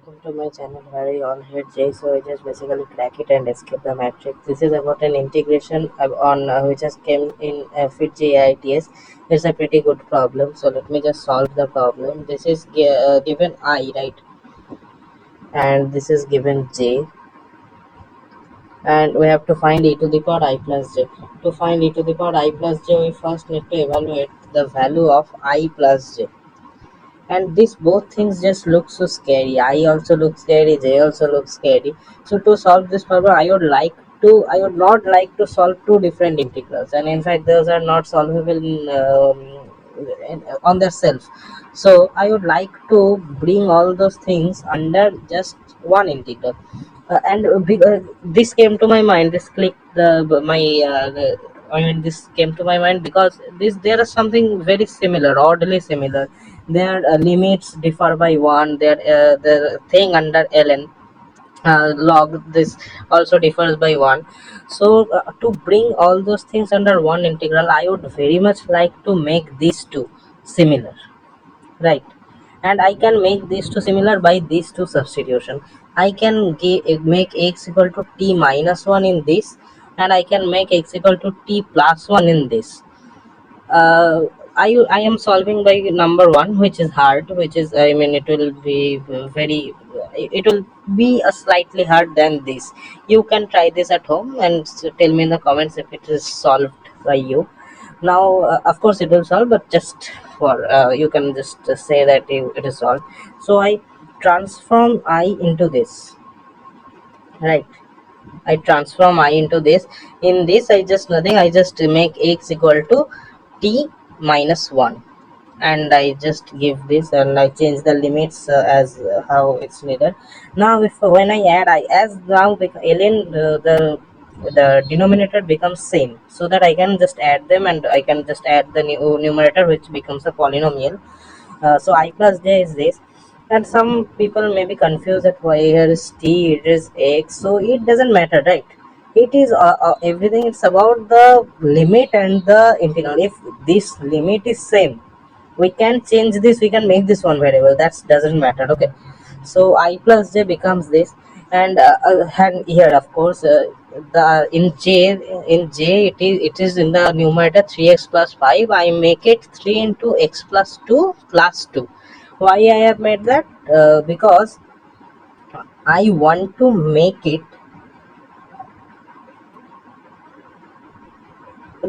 welcome to my channel where I on FIITJEE. So I just basically crack it and escape the matrix. This is about an integration on which has came in FIITJEE AITS. It's a pretty good problem. So let me just solve the problem. This is given I, right, and this is given j, and we have to find e to the power I plus j. To find e to the power I plus j, we first need to evaluate the value of I plus j. And these both things just look so scary. I also look scary, j also looks scary. So to solve this problem, I would not like to solve two different integrals, and in fact those are not solvable on their self. So I would like to bring all those things under just one integral. This came to my mind, this clicked this came to my mind because there is something very similar, oddly similar. Their limits differ by one. The thing under ln log, this also differs by one. So to bring all those things under one integral, I would very much like to make these two similar, right? And I can make these two similar by these two substitution. I can make x equal to t minus 1 in this, and I can make x equal to t plus 1 in this. I am solving by number one, which is hard, which is, I mean, it will be very, it will be a slightly hard than this. You can try this at home and tell me in the comments if it is solved by you. Now of course it will solve, but just for you can just say that it is solved. So I transform I into this, right? I transform I into this. In this, I just nothing, I just make x equal to t minus 1, and I just give this and I change the limits as how it's needed. Now if when I add I, as now ln the denominator becomes same, so that I can just add them, and I can just add the numerator, which becomes a polynomial. So I plus j is this, and some people may be confused that why here is t, it is x. So it doesn't matter, right? It is everything, it's about the limit and the integral. If this limit is same, we can change this, we can make this one variable, that doesn't matter. Okay, so I plus j becomes this, and here of course the in j it is in the numerator 3x plus 5. I make it 3 into x plus 2 plus 2. Why I have made that? Because I want to make it,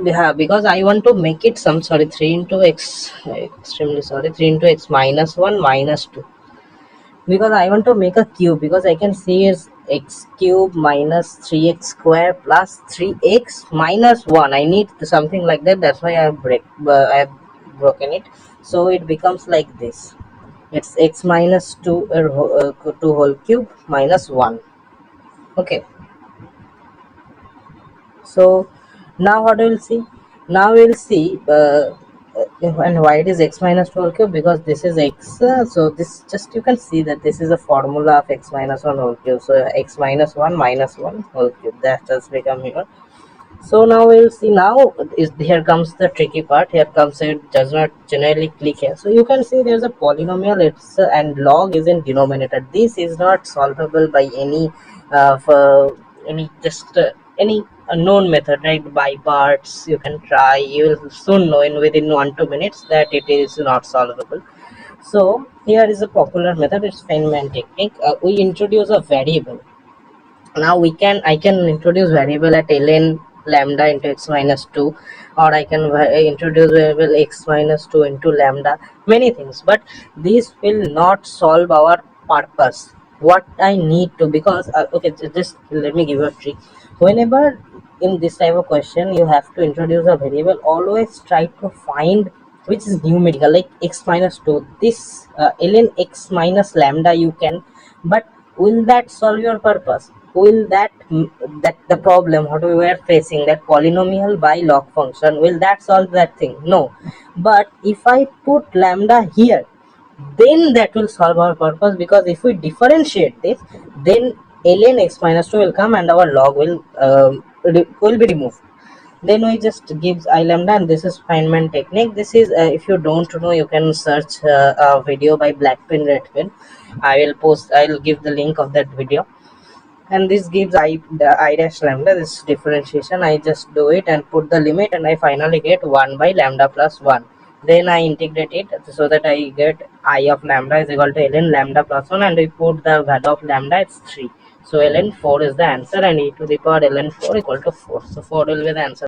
yeah, because I want to make it some, sorry, 3 into x, extremely sorry, 3 into x minus 1 minus 2, because I want to make a cube, because I can see is x cube minus 3x square plus 3x minus 1. I need something like that, that's why I have broken it. So it becomes like this, it's x minus 2 2 whole cube minus 1. Okay, so now what we will see, now we will see and why it is x minus 2 whole cube, because this is x, so this just, you can see that this is a formula of x minus 1 whole cube. So x minus 1 minus 1 whole cube, that just become here. So now we will see, now is here comes the tricky part, here comes, it does not generally click here. So you can see there's a polynomial, it's and log is in denominator. This is not solvable by any any known method, right? By parts, you can try, you will soon know in within 1-2 minutes that it is not solvable. So here is a popular method, it's Feynman technique. We introduce a variable. Now I can introduce variable at ln lambda into x minus 2, or I can introduce variable x minus 2 into lambda, many things, but this will not solve our purpose. What I need to, because okay, just let me give you a trick. Whenever in this type of question you have to introduce a variable, always try to find which is numerical, like x minus 2, this ln x minus lambda you can, but will that solve your purpose? Will that the problem what we were facing, that polynomial by log function, will that solve that thing? No. But if I put lambda here, then that will solve our purpose, because if we differentiate this, then ln x minus 2 will come and our log will be removed. Then we just gives I lambda, and this is Feynman technique. This is if you don't know, you can search a video by black pen red pen. I'll give the link of that video. And this gives I dash lambda, this differentiation. I just do it and put the limit, and I finally get 1 by lambda plus 1. Then I integrate it so that I get I of lambda is equal to ln lambda plus 1, and we put the value of lambda, it's 3. So ln 4 is the answer, and e to the power ln 4 equal to 4. So 4 will be the answer.